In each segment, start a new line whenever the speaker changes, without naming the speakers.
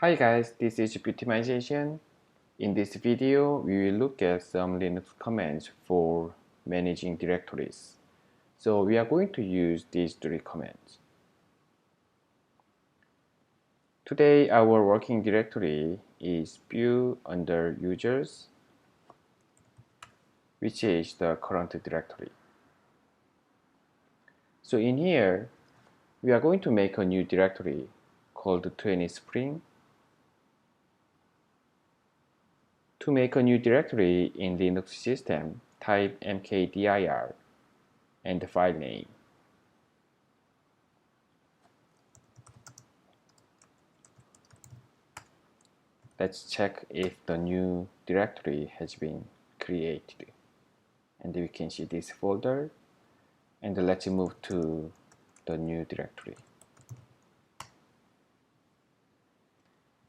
Hi guys, this is BBU-timization. In this video, we will look at some Linux commands for managing directories. So we are going to use these three commands. Today, our working directory is BBU under users, which is the current directory. So in here, we are going to make a new directory called 20spring. To make a new directory in Linux system, type mkdir and the file name. Let's check if the new directory has been created. And we can see this folder. And let's move to the new directory.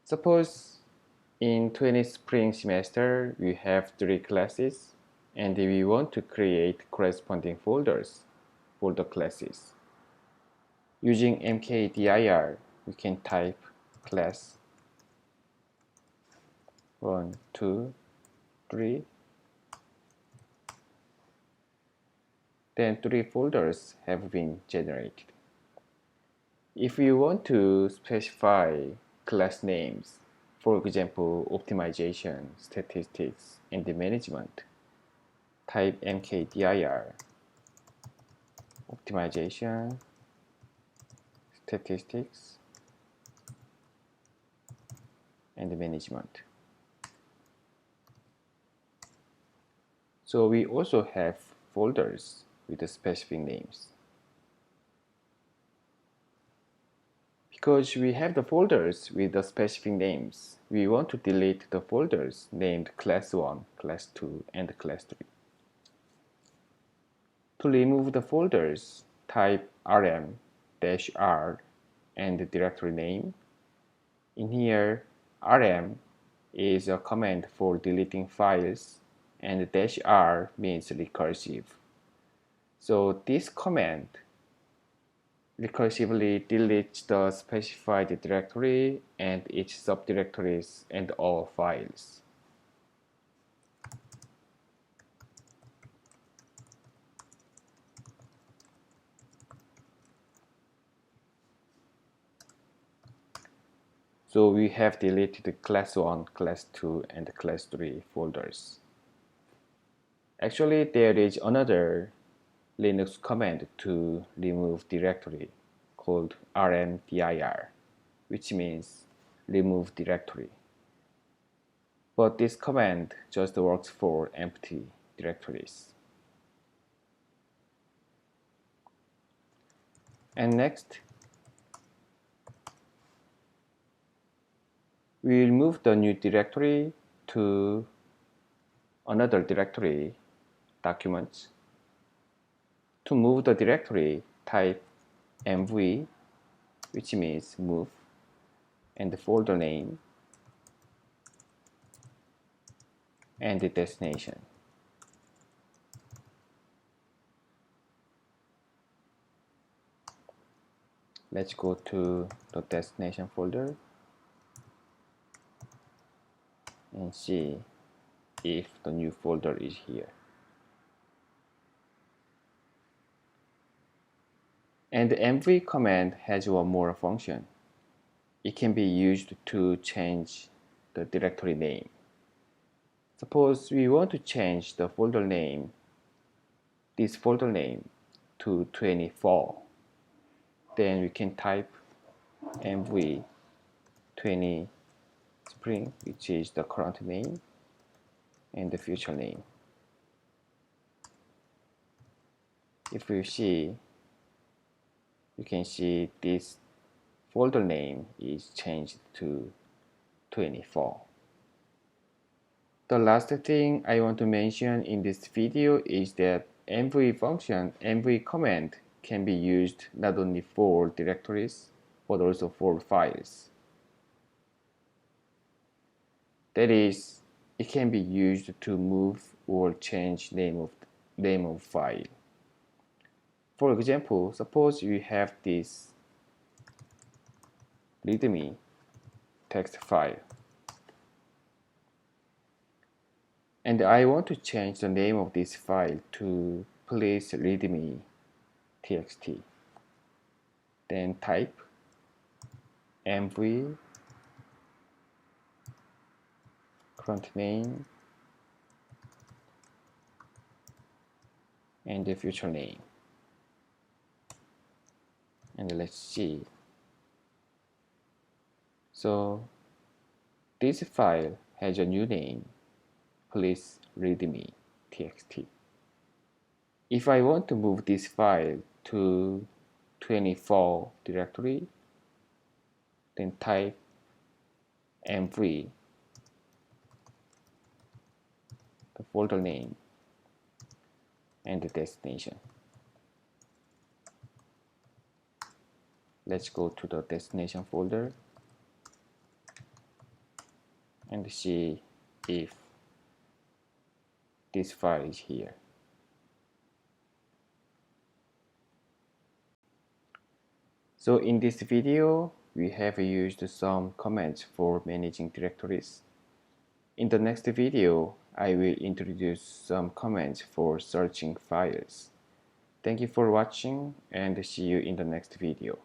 Suppose in 20 spring semester, we have 3 classes and we want to create corresponding folders for the classes. Using mkdir, we can type class 1, 2, 3. Then 3 folders have been generated. If you want to specify class names, for example, optimization, statistics, and the management, type mkdir, optimization, statistics, and the management. So we also have folders with the specific names. Because we have the folders with the specific names, we want to delete the folders named class 1, class 2, and class 3. To remove the folders, type rm-r and the directory name. In here, rm is a command for deleting files, and -r means recursive. So this command recursively deletes the specified directory and its subdirectories and all files. So we have deleted class 1, class 2, and class 3 folders. Actually, there is another Linux command to remove directory called rmdir, which means remove directory. But this command just works for empty directories. And next, we will move the new directory to another directory, documents. To move the directory, type mv, which means move, and the folder name, and the destination. Let's go to the destination folder and see if the new folder is here. And the mv command has one more function. It can be used to change the directory name. Suppose we want to change the folder name, this folder name, to 24. Then we can type mv 20 spring, which is the current name, and the future name. If we see, you can see this folder name is changed to 24. The last thing I want to mention in this video is that mv function, mv command can be used not only for directories but also for files. That is, it can be used to move or change name of file. For example, suppose you have this readme text file. And I want to change the name of this file to please read me txt. Then type mv current name and the future name. And let's see. So this file has a new name, please read me txt. If I want to move this file to 24 directory, then type mv, the folder name, and the destination. Let's go to the destination folder and see if this file is here. So in this video, we have used some commands for managing directories. In the next video, I will introduce some commands for searching files. Thank you for watching and see you in the next video.